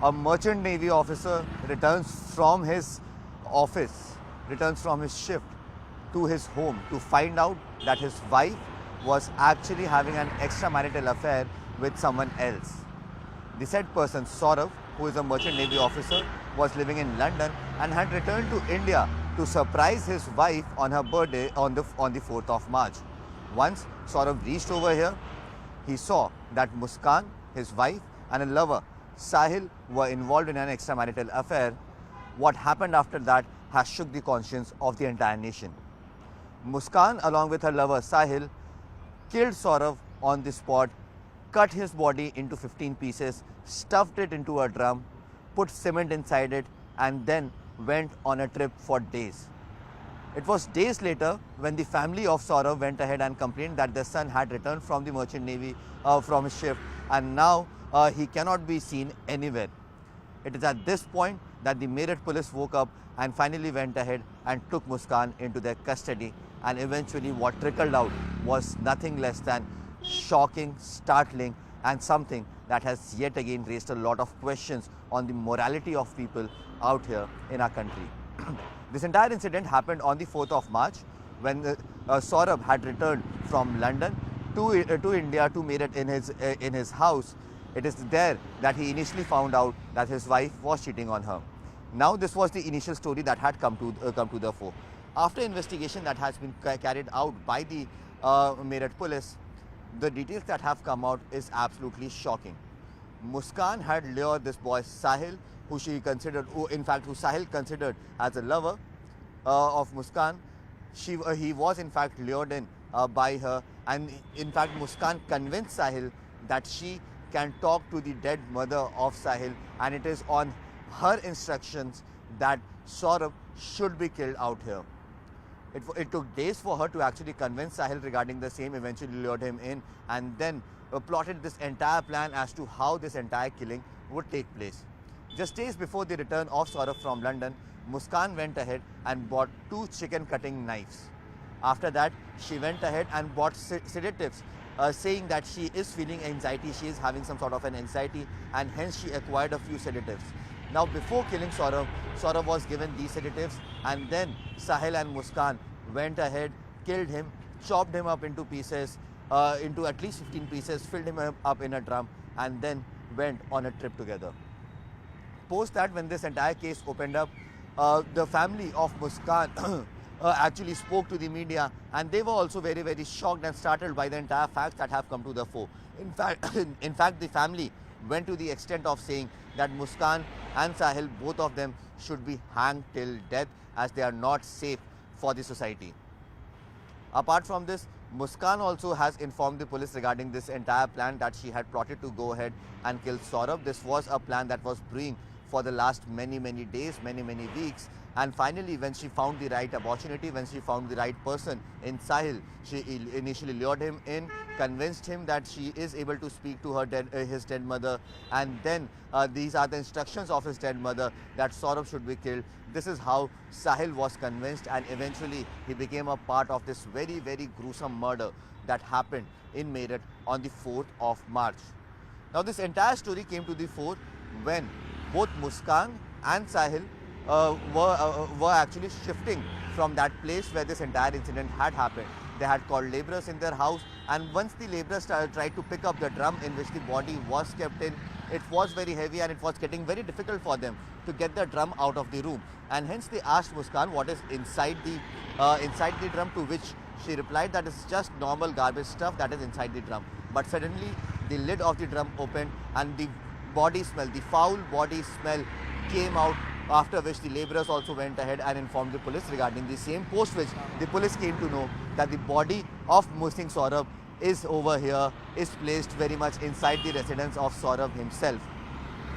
A merchant navy officer returns from his office, returns from his shift to his home to find out that his wife was actually having an extramarital affair with someone else. The said person, Saurabh, who is a merchant navy officer, was living in London and had returned to India to surprise his wife on her birthday on the 4th of March. Once Saurabh reached over here, he saw that Muskan, his wife, and a lover, Sahil, were involved in an extramarital affair. What happened after that has shook the conscience of the entire nation. Muskan, along with her lover Sahil, killed Saurabh on the spot, cut his body into 15 pieces, stuffed it into a drum, put cement inside it, and then went on a trip for days. It was days later when the family of Saurabh went ahead and complained that their son had returned from the merchant navy from his shift, and now he cannot be seen anywhere. It is at this point that the Meerut police woke up and finally went ahead and took Muskan into their custody, and eventually what trickled out was nothing less than shocking, startling, and something that has yet again raised a lot of questions on the morality of people out here in our country. This entire incident happened on the 4th of March when Saurabh had returned from London to India to Meerut in his house. It is there that he initially found out that his wife was cheating on her. Now this was the initial story that had come to the fore. After investigation that has been carried out by the Meerut police, the details that have come out is absolutely shocking. Muskan had lured this boy Sahil, who Sahil considered as a lover of Muskan. He was in fact lured in by her, and in fact Muskan convinced Sahil that she can talk to the dead mother of Sahil, and it is on her instructions that Saurabh should be killed out here. It took days for her to actually convince Sahil regarding the same, eventually lured him in, and then plotted this entire plan as to how this entire killing would take place. Just days before the return of Saurabh from London, Muskan went ahead and bought 2 chicken cutting knives. After that, she went ahead and bought sedatives, saying that she is feeling anxiety, she is having some sort of an anxiety, and hence she acquired a few sedatives. Now, before killing Saurabh, Saurabh was given these sedatives, and then Sahil and Muskan went ahead, killed him, chopped him up into pieces, into at least 15 pieces, filled him up in a drum, and then went on a trip together. Post that, when this entire case opened up, the family of Muskan actually spoke to the media, and they were also very, very shocked and startled by the entire facts that have come to the fore. In fact, the family went to the extent of saying that Muskan and Sahil, both of them, should be hanged till death, as they are not safe for the society. Apart from this, Muskan also has informed the police regarding this entire plan that she had plotted to go ahead and kill Saurabh. This was a plan that was brewing for the last many days, many weeks. And finally, when she found the right opportunity, when she found the right person in Sahil, she initially lured him in, convinced him that she is able to speak to his dead mother, and then these are the instructions of his dead mother that Saurabh should be killed. This is how Sahil was convinced, and eventually he became a part of this very, very gruesome murder that happened in Meerut on the 4th of March. Now, this entire story came to the fore when both Muskan and Sahil were actually shifting from that place where this entire incident had happened. They had called labourers in their house, and once the labourers tried to pick up the drum in which the body was kept in, it was very heavy and it was getting very difficult for them to get the drum out of the room. And hence they asked Muskan what is inside the drum, to which she replied that it's just normal garbage stuff that is inside the drum. But suddenly the lid of the drum opened and the body smell, the foul body smell came out, after which the labourers also went ahead and informed the police regarding the same, post which the police came to know that the body of missing Saurabh is over here, is placed very much inside the residence of Saurabh himself.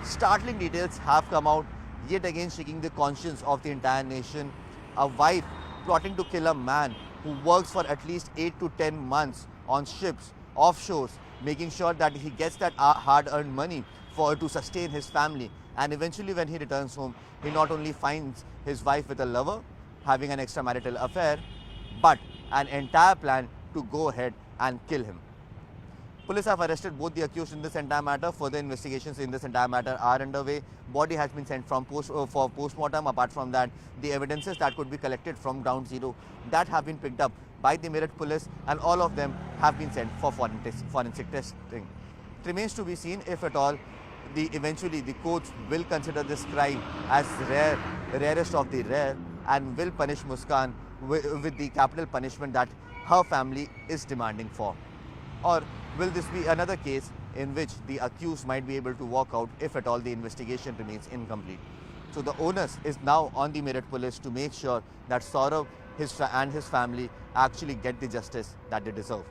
Startling details have come out, yet again shaking the conscience of the entire nation. A wife plotting to kill a man who works for at least 8 to 10 months on ships, offshores, making sure that he gets that hard-earned money to sustain his family. And eventually when he returns home, he not only finds his wife with a lover, having an extramarital affair, but an entire plan to go ahead and kill him. Police have arrested both the accused in this entire matter. Further investigations in this entire matter are underway. Body has been sent for post-mortem. Apart from that, the evidences that could be collected from ground zero that have been picked up by the Meerut police, and all of them have been sent for forensic testing. It remains to be seen if at all eventually the courts will consider this crime as rarest of the rare, and will punish Muskan with the capital punishment that her family is demanding for. Or will this be another case in which the accused might be able to walk out if at all the investigation remains incomplete? So the onus is now on the Meerut police to make sure that Saurabh and his family actually get the justice that they deserve.